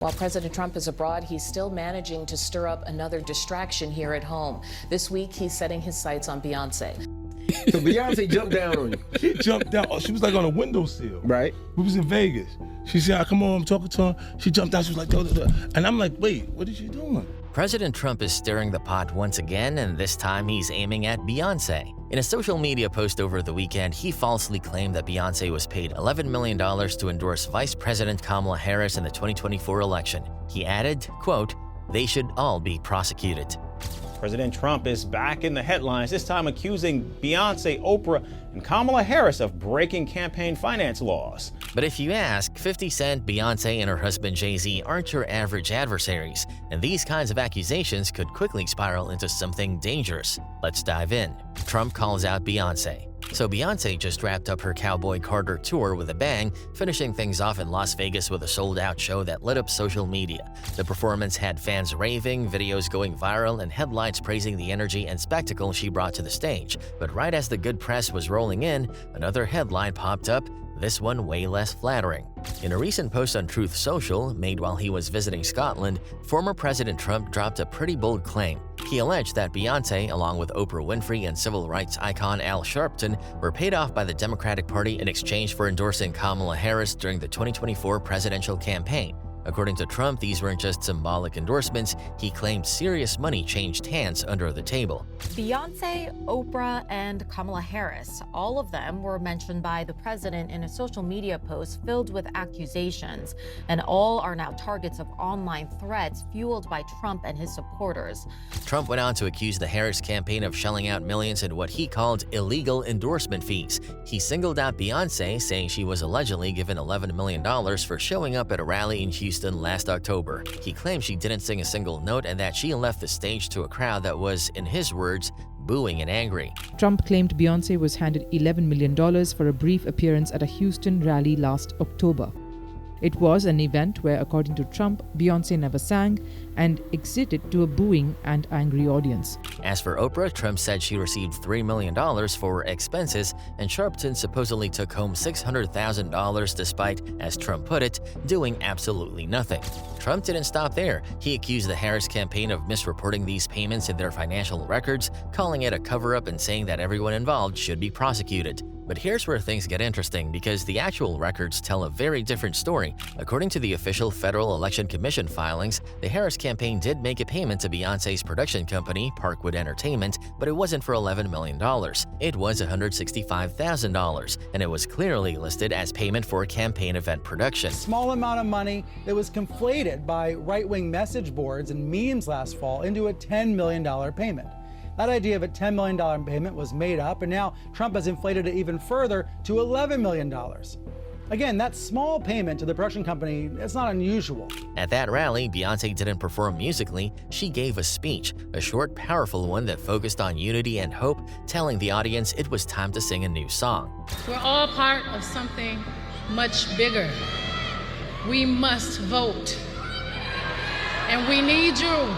While President Trump is abroad, he's still managing to stir up another distraction here at home. This week, he's setting his sights on Beyonce. So Beyonce jumped down on you. She jumped down. Oh, she was like on a windowsill. Right. We was in Vegas. She said, come on, I'm talking to her. She jumped down. She was like, duh, duh, duh. And I'm like, wait, what is she doing? President Trump is stirring the pot once again, and this time he's aiming at Beyonce. In a social media post over the weekend, he falsely claimed that Beyonce was paid $11 million to endorse Vice President Kamala Harris in the 2024 election. He added, quote, "They should all be prosecuted." President Trump is back in the headlines, this time accusing Beyonce, Oprah, and Kamala Harris of breaking campaign finance laws. But if you ask, 50 Cent, Beyonce, and her husband Jay-Z aren't your average adversaries, and these kinds of accusations could quickly spiral into something dangerous. Let's dive in. Trump calls out Beyonce. So Beyonce just wrapped up her Cowboy Carter tour with a bang, finishing things off in Las Vegas with a sold-out show that lit up social media. The performance had fans raving, videos going viral, and headlines praising the energy and spectacle she brought to the stage. But right as the good press was rolling in, another headline popped up, this one way less flattering. In a recent post on Truth Social, made while he was visiting Scotland, former President Trump dropped a pretty bold claim. He alleged that Beyonce, along with Oprah Winfrey and civil rights icon Al Sharpton, were paid off by the Democratic Party in exchange for endorsing Kamala Harris during the 2024 presidential campaign. According to Trump, these weren't just symbolic endorsements. He claimed serious money changed hands under the table. Beyonce, Oprah, and Kamala Harris, all of them were mentioned by the president in a social media post filled with accusations, and all are now targets of online threats fueled by Trump and his supporters. Trump went on to accuse the Harris campaign of shelling out millions in what he called illegal endorsement fees. He singled out Beyonce, saying she was allegedly given $11 million for showing up at a rally in Houston last October. He claimed she didn't sing a single note and that she left the stage to a crowd that was, in his words, booing and angry. Trump claimed Beyonce was handed $11 million for a brief appearance at a Houston rally last October. It was an event where, according to Trump, Beyonce never sang and exited to a booing and angry audience. As for Oprah, Trump said she received $3 million for expenses, and Sharpton supposedly took home $600,000 despite, as Trump put it, doing absolutely nothing. Trump didn't stop there. He accused the Harris campaign of misreporting these payments in their financial records, calling it a cover-up and saying that everyone involved should be prosecuted. But here's where things get interesting, because the actual records tell a very different story. According to the official Federal Election Commission filings, the Harris campaign did make a payment to Beyonce's production company, Parkwood Entertainment, but it wasn't for $11 million. It was $165,000, and it was clearly listed as payment for campaign event production. Small amount of money that was conflated by right-wing message boards and memes last fall into a $10 million payment. That idea of a $10 million payment was made up, and now Trump has inflated it even further to $11 million. Again, that small payment to the production company, it's not unusual. At that rally, Beyonce didn't perform musically. She gave a speech, a short, powerful one that focused on unity and hope, telling the audience it was time to sing a new song. We're all part of something much bigger. We must vote. And we need you.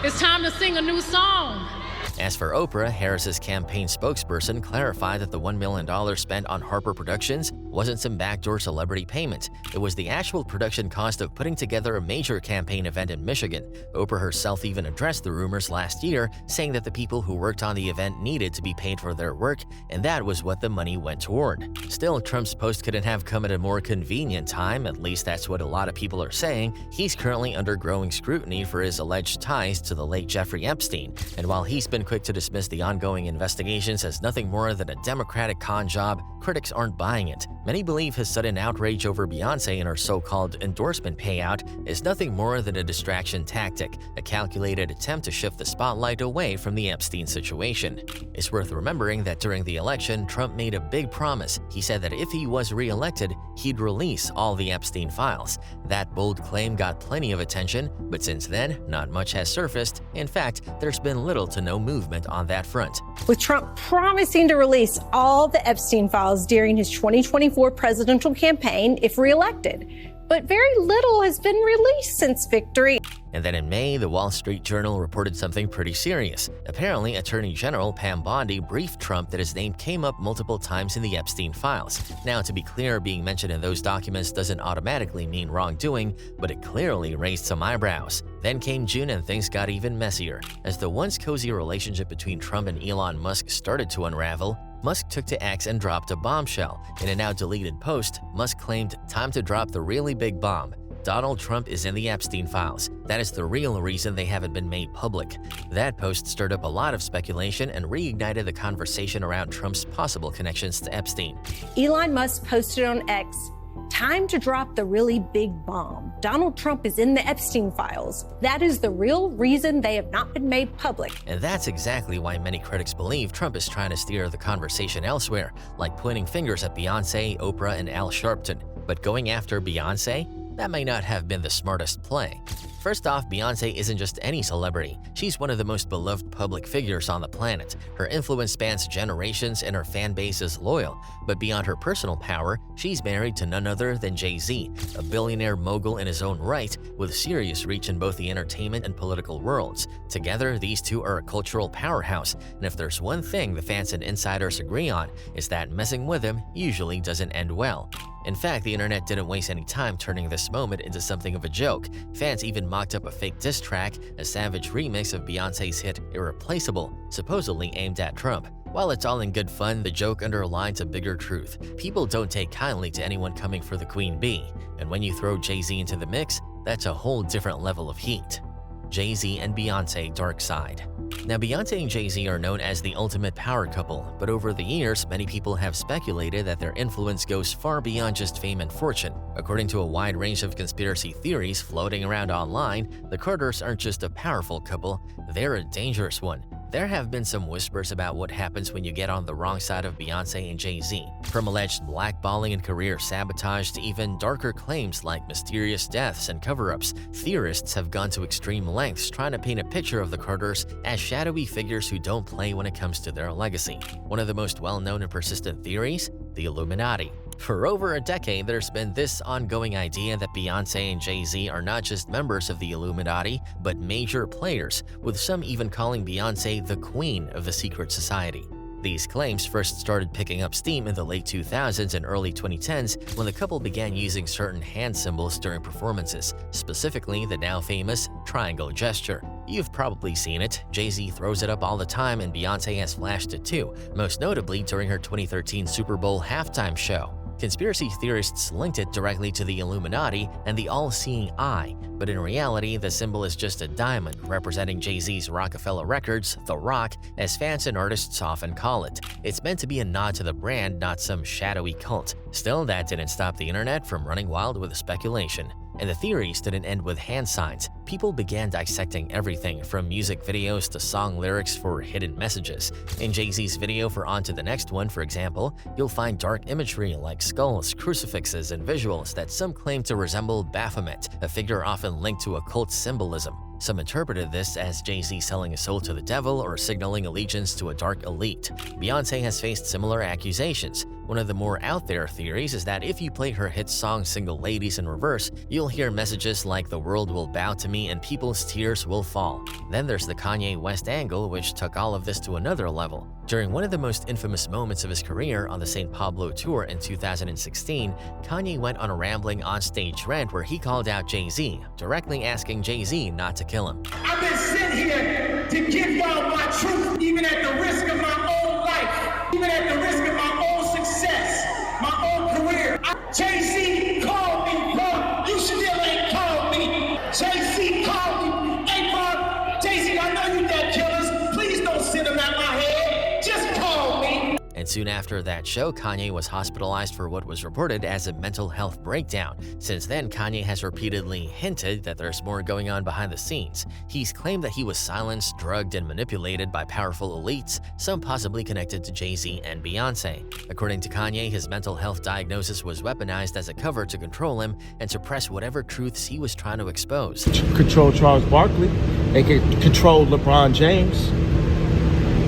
It's time to sing a new song. As for Oprah, Harris's campaign spokesperson clarified that the $1 million spent on Harper Productions wasn't some backdoor celebrity payment. It was the actual production cost of putting together a major campaign event in Michigan. Oprah herself even addressed the rumors last year, saying that the people who worked on the event needed to be paid for their work, and that was what the money went toward. Still, Trump's post couldn't have come at a more convenient time, at least that's what a lot of people are saying. He's currently under growing scrutiny for his alleged ties to the late Jeffrey Epstein, and while he's been quick to dismiss the ongoing investigations as nothing more than a Democratic con job, critics aren't buying it. Many believe his sudden outrage over Beyonce and her so-called endorsement payout is nothing more than a distraction tactic, a calculated attempt to shift the spotlight away from the Epstein situation. It's worth remembering that during the election, Trump made a big promise. He said that if he was re-elected, he'd release all the Epstein files. That bold claim got plenty of attention, but since then, not much has surfaced. In fact, there's been little to no movement on that front. With Trump promising to release all the Epstein files during his 2024 presidential campaign if reelected, but very little has been released since victory. And then in May, the Wall Street Journal reported something pretty serious. Apparently, Attorney General Pam Bondi briefed Trump that his name came up multiple times in the Epstein Files. Now, to be clear, being mentioned in those documents doesn't automatically mean wrongdoing, but it clearly raised some eyebrows. Then came June and things got even messier. As the once cozy relationship between Trump and Elon Musk started to unravel, Musk took to X and dropped a bombshell. In a now deleted post, Musk claimed, "Time to drop the really big bomb. Donald Trump is in the Epstein Files. That is the real reason they haven't been made public." That post stirred up a lot of speculation and reignited the conversation around Trump's possible connections to Epstein. Elon Musk posted on X, "Time to drop the really big bomb. Donald Trump is in the Epstein Files. That is the real reason they have not been made public." And that's exactly why many critics believe Trump is trying to steer the conversation elsewhere, like pointing fingers at Beyonce, Oprah, and Al Sharpton. But going after Beyonce? That may not have been the smartest play. First off, Beyonce isn't just any celebrity. She's one of the most beloved public figures on the planet. Her influence spans generations and her fan base is loyal. But beyond her personal power, she's married to none other than Jay-Z, a billionaire mogul in his own right, with serious reach in both the entertainment and political worlds. Together, these two are a cultural powerhouse, and if there's one thing the fans and insiders agree on, it's that messing with him usually doesn't end well. In fact, the internet didn't waste any time turning this moment into something of a joke. Fans even mocked up a fake diss track, a savage remix of Beyonce's hit Irreplaceable, supposedly aimed at Trump. While it's all in good fun, the joke underlines a bigger truth. People don't take kindly to anyone coming for the Queen Bee. And when you throw Jay-Z into the mix, that's a whole different level of heat. Jay-Z and Beyonce Dark Side. Now, Beyonce and Jay-Z are known as the ultimate power couple, but over the years, many people have speculated that their influence goes far beyond just fame and fortune. According to a wide range of conspiracy theories floating around online, the Carters aren't just a powerful couple, they're a dangerous one. There have been some whispers about what happens when you get on the wrong side of Beyonce and Jay-Z. From alleged blackballing and career sabotage to even darker claims like mysterious deaths and cover-ups, theorists have gone to extreme lengths trying to paint a picture of the Carters as shadowy figures who don't play when it comes to their legacy. One of the most well-known and persistent theories? The Illuminati. For over a decade, there's been this ongoing idea that Beyonce and Jay-Z are not just members of the Illuminati, but major players, with some even calling Beyonce the queen of the secret society. These claims first started picking up steam in the late 2000s and early 2010s when the couple began using certain hand symbols during performances, specifically the now famous triangle gesture. You've probably seen it. Jay-Z throws it up all the time and Beyonce has flashed it too, most notably during her 2013 Super Bowl halftime show. Conspiracy theorists linked it directly to the Illuminati and the all-seeing eye, but in reality, the symbol is just a diamond representing Jay-Z's Rockefeller Records, The Rock, as fans and artists often call it. It's meant to be a nod to the brand, not some shadowy cult. Still, that didn't stop the internet from running wild with speculation. And the theories didn't end with hand signs. People began dissecting everything from music videos to song lyrics for hidden messages. In Jay-Z's video for On to the Next One, for example, you'll find dark imagery like skulls, crucifixes, and visuals that some claim to resemble Baphomet, a figure often linked to occult symbolism. Some interpreted this as Jay-Z selling his soul to the devil or signaling allegiance to a dark elite. Beyonce has faced similar accusations. One of the more out there theories is that if you play her hit song Single Ladies in reverse, you'll hear messages like "the world will bow to me and people's tears will fall." Then there's the Kanye West angle, which took all of this to another level. During one of the most infamous moments of his career on the St. Pablo tour in 2016, Kanye went on a rambling onstage rant where he called out Jay-Z, directly asking Jay-Z not to kill him. I've been sent here to give y'all my truth, even at the risk of my own life, even at the risk of my own success, my own career. Jay-Z called me, bro. You still ain't called me. Jay-Z called me. Hey, bro, Jay-Z, I know you got killers. Please don't send them at my head. Just call me. And soon after that show, Kanye was hospitalized for what was reported as a mental health breakdown. Since then, Kanye has repeatedly hinted that there's more going on behind the scenes. He's claimed that he was silenced, drugged, and manipulated by powerful elites, some possibly connected to Jay-Z and Beyonce. According to Kanye, his mental health diagnosis was weaponized as a cover to control him and suppress whatever truths he was trying to expose. Control Charles Barkley. They can control LeBron James.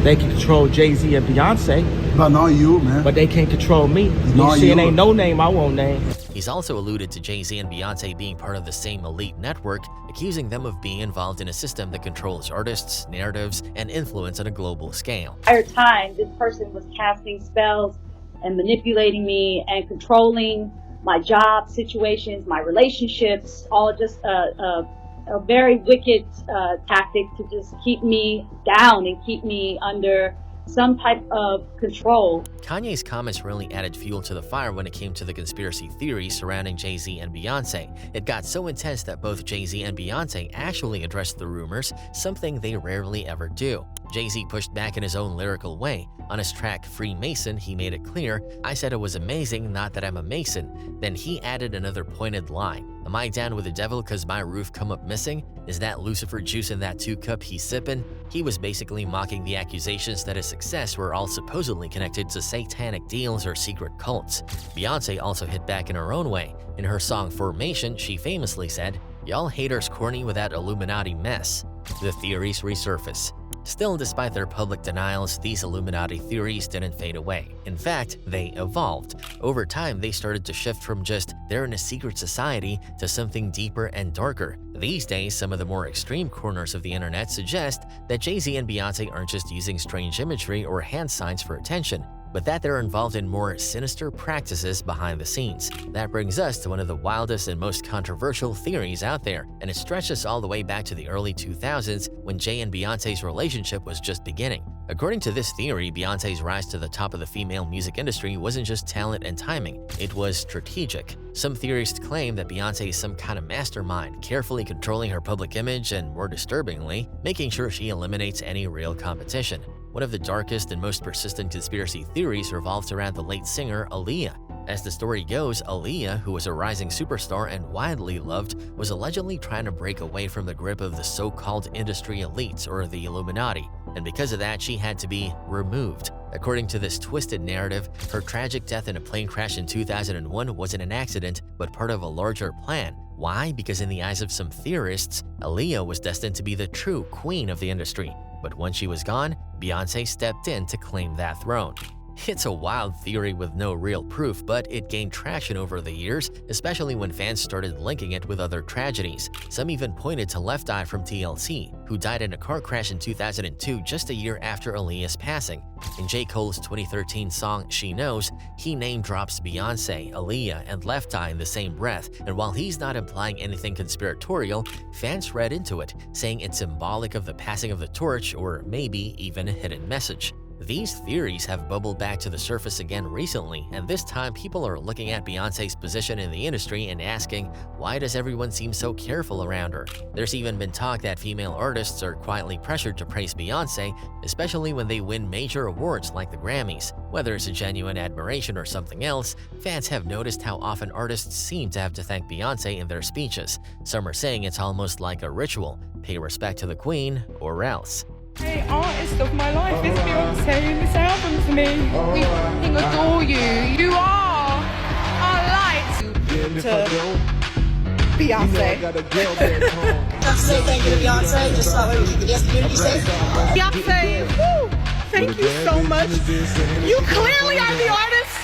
They can control Jay-Z and Beyonce. But not you, man. But they can't control me. Not You see, it you. ain't no name I won't name. He's also alluded to Jay-Z and Beyonce being part of the same elite network, accusing them of being involved in a system that controls artists, narratives, and influence on a global scale. Entire time, this person was casting spells and manipulating me and controlling my job situations, my relationships, all just a very wicked tactic to just keep me down and keep me under some type of control. Kanye's comments really added fuel to the fire when it came to the conspiracy theories surrounding Jay-Z and Beyonce. It got so intense that both Jay-Z and Beyonce actually addressed the rumors, something they rarely ever do. Jay-Z pushed back in his own lyrical way. On his track Freemason, he made it clear, "I said it was amazing, not that I'm a Mason." Then he added another pointed line. "Am I down with the devil cause my roof come up missing? Is that Lucifer juice in that 2-cup he's sippin'?" He was basically mocking the accusations that his success were all supposedly connected to satanic deals or secret cults. Beyonce also hit back in her own way. In her song Formation, she famously said, "Y'all haters corny with that Illuminati mess." The theories resurface. Still, despite their public denials, these Illuminati theories didn't fade away. In fact, they evolved. Over time, they started to shift from just they're in a secret society to something deeper and darker. These days, some of the more extreme corners of the internet suggest that Jay-Z and Beyonce aren't just using strange imagery or hand signs for attention, but that they're involved in more sinister practices behind the scenes. That brings us to one of the wildest and most controversial theories out there, and it stretches all the way back to the early 2000s when Jay and Beyonce's relationship was just beginning. According to this theory, Beyonce's rise to the top of the female music industry wasn't just talent and timing, it was strategic. Some theorists claim that Beyonce is some kind of mastermind, carefully controlling her public image and, more disturbingly, making sure she eliminates any real competition. One of the darkest and most persistent conspiracy theories revolves around the late singer Aaliyah. As the story goes, Aaliyah, who was a rising superstar and widely loved, was allegedly trying to break away from the grip of the so-called industry elites, or the Illuminati, and because of that, she had to be removed. According to this twisted narrative, her tragic death in a plane crash in 2001 wasn't an accident, but part of a larger plan. Why? Because in the eyes of some theorists, Aaliyah was destined to be the true queen of the industry. But once she was gone, Beyonce stepped in to claim that throne. It's a wild theory with no real proof, but it gained traction over the years, especially when fans started linking it with other tragedies. Some even pointed to Left Eye from TLC, who died in a car crash in 2002, just a year after Aaliyah's passing. In J. Cole's 2013 song She Knows, he name-drops Beyonce, Aaliyah, and Left Eye in the same breath, and while he's not implying anything conspiratorial, fans read into it, saying it's symbolic of the passing of the torch or maybe even a hidden message. These theories have bubbled back to the surface again recently, and this time people are looking at Beyonce's position in the industry and asking, why does everyone seem so careful around her? There's even been talk that female artists are quietly pressured to praise Beyonce, especially when they win major awards like the Grammys. Whether it's a genuine admiration or something else, fans have noticed how often artists seem to have to thank Beyonce in their speeches. Some are saying it's almost like a ritual, pay respect to the queen or else. The artist of my life is Beyonce, and this album for me. We adore you. You are our light to Beyonce. Have to say thank you to Beyonce, just so we keep the community safe. Beyonce, woo, thank you so much. You clearly are the artist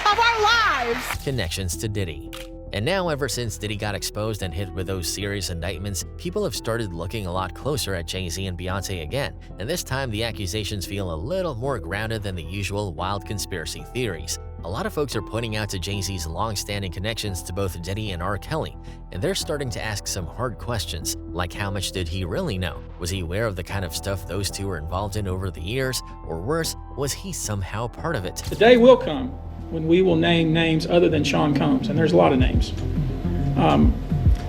of our lives. Connections to Diddy. And now, ever since Diddy got exposed and hit with those serious indictments, people have started looking a lot closer at Jay-Z and Beyonce again, and this time the accusations feel a little more grounded than the usual wild conspiracy theories. A lot of folks are pointing out to Jay-Z's long-standing connections to both Diddy and R. Kelly, and they're starting to ask some hard questions, like how much did he really know? Was he aware of the kind of stuff those two were involved in over the years? Or worse, was he somehow part of it? The day will come when we will name names other than Sean Combs, and there's a lot of names.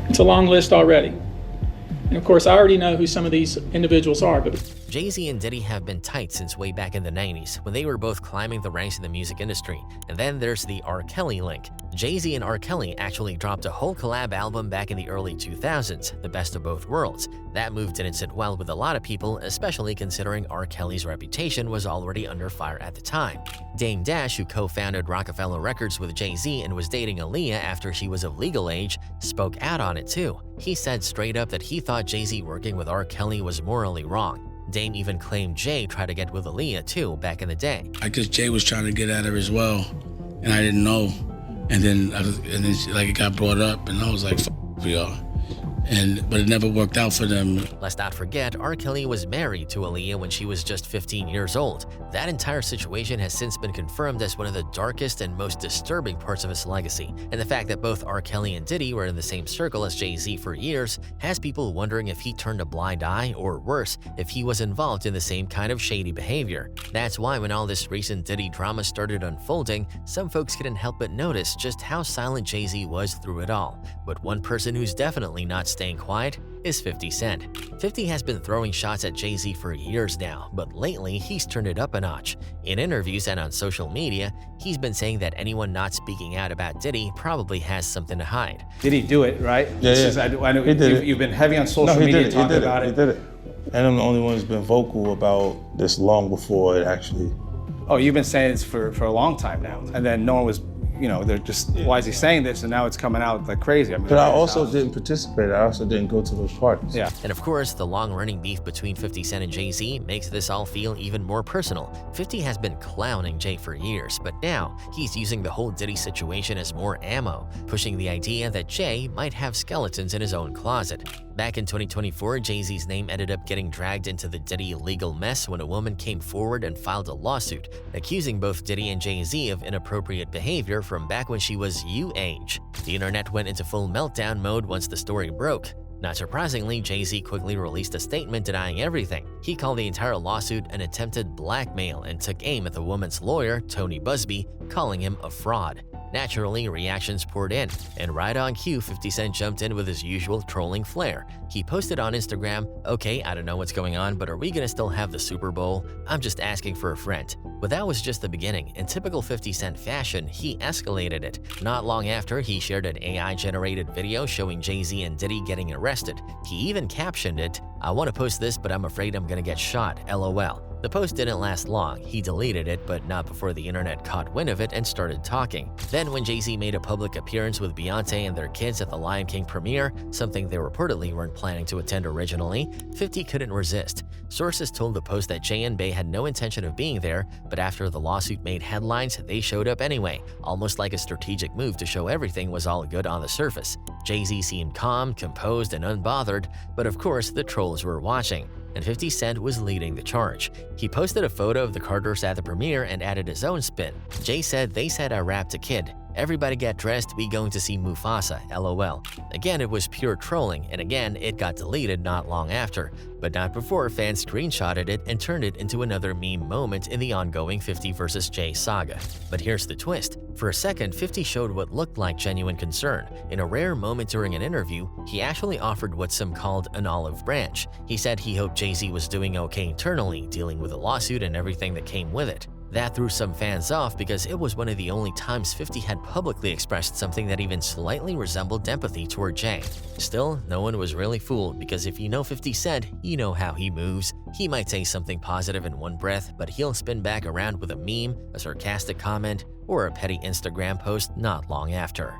It's a long list already. And of course, I already know who some of these individuals are, but Jay-Z and Diddy have been tight since way back in the 90s, when they were both climbing the ranks in the music industry. And then there's the R. Kelly link. Jay-Z and R. Kelly actually dropped a whole collab album back in the early 2000s, The Best of Both Worlds. That move didn't sit well with a lot of people, especially considering R. Kelly's reputation was already under fire at the time. Dame Dash, who co-founded Rockefeller Records with Jay-Z and was dating Aaliyah after she was of legal age, spoke out on it too. He said straight up that he thought Jay-Z working with R. Kelly was morally wrong. Dame even claimed Jay tried to get with Aaliyah too back in the day. I guess Jay was trying to get at her as well, and I didn't know. And then it got brought up, and I was like, "F y'all." But it never worked out for them. Let's not forget, R. Kelly was married to Aaliyah when she was just 15 years old. That entire situation has since been confirmed as one of the darkest and most disturbing parts of his legacy. And the fact that both R. Kelly and Diddy were in the same circle as Jay-Z for years has people wondering if he turned a blind eye, or worse, if he was involved in the same kind of shady behavior. That's why when all this recent Diddy drama started unfolding, some folks couldn't help but notice just how silent Jay-Z was through it all. But one person who's definitely not staying quiet is 50 Cent. 50 has been throwing shots at Jay-Z for years now, but lately he's turned it up a notch. In interviews and on social media, he's been saying that anyone not speaking out about Diddy probably has something to hide. Did he do it, right? Yeah, I know you've been heavy on social media talking about it. He did it. And I'm the only one who's been vocal about this long before it actually. Oh, you've been saying this for a long time now, and then no one was, they're just, why is he saying this? And now it's coming out like crazy. But I also didn't participate. I also didn't go to those parties. Yeah. And of course, the long-running beef between 50 Cent and Jay-Z makes this all feel even more personal. 50 has been clowning Jay for years, but now he's using the whole Diddy situation as more ammo, pushing the idea that Jay might have skeletons in his own closet. Back in 2024, Jay-Z's name ended up getting dragged into the Diddy legal mess when a woman came forward and filed a lawsuit, accusing both Diddy and Jay-Z of inappropriate behavior from back when she was age. The internet went into full meltdown mode once the story broke. Not surprisingly, Jay-Z quickly released a statement denying everything. He called the entire lawsuit an attempted blackmail and took aim at the woman's lawyer, Tony Busby, calling him a fraud. Naturally, reactions poured in, and right on cue, 50 Cent jumped in with his usual trolling flair. He posted on Instagram, "Okay, I don't know what's going on, but are we gonna still have the Super Bowl? I'm just asking for a friend." But that was just the beginning. In typical 50 Cent fashion, he escalated it. Not long after, he shared an AI-generated video showing Jay-Z and Diddy getting arrested. He even captioned it, "I want to post this, but I'm afraid I'm gonna get shot, LOL." The post didn't last long. He deleted it, but not before the internet caught wind of it and started talking. Then when Jay-Z made a public appearance with Beyonce and their kids at the Lion King premiere, something they reportedly weren't planning to attend originally, 50 couldn't resist. Sources told the Post that Jay and Bey had no intention of being there, but after the lawsuit made headlines, they showed up anyway, almost like a strategic move to show everything was all good on the surface. Jay-Z seemed calm, composed, and unbothered, but of course the trolls were watching, and 50 Cent was leading the charge. He posted a photo of the Carters at the premiere and added his own spin. Jay said, "They said I rapped a kid. Everybody get dressed, we going to see Mufasa, LOL." Again, it was pure trolling, and again, it got deleted not long after, but not before fans screenshotted it and turned it into another meme moment in the ongoing 50 vs. Jay saga. But here's the twist. For a second, 50 showed what looked like genuine concern. In a rare moment during an interview, he actually offered what some called an olive branch. He said he hoped Jay-Z was doing okay internally, dealing with a lawsuit and everything that came with it. That threw some fans off because it was one of the only times 50 had publicly expressed something that even slightly resembled empathy toward Jay. Still, no one was really fooled because if you know 50 Cent, you know how he moves. He might say something positive in one breath, but he'll spin back around with a meme, a sarcastic comment, or a petty Instagram post not long after.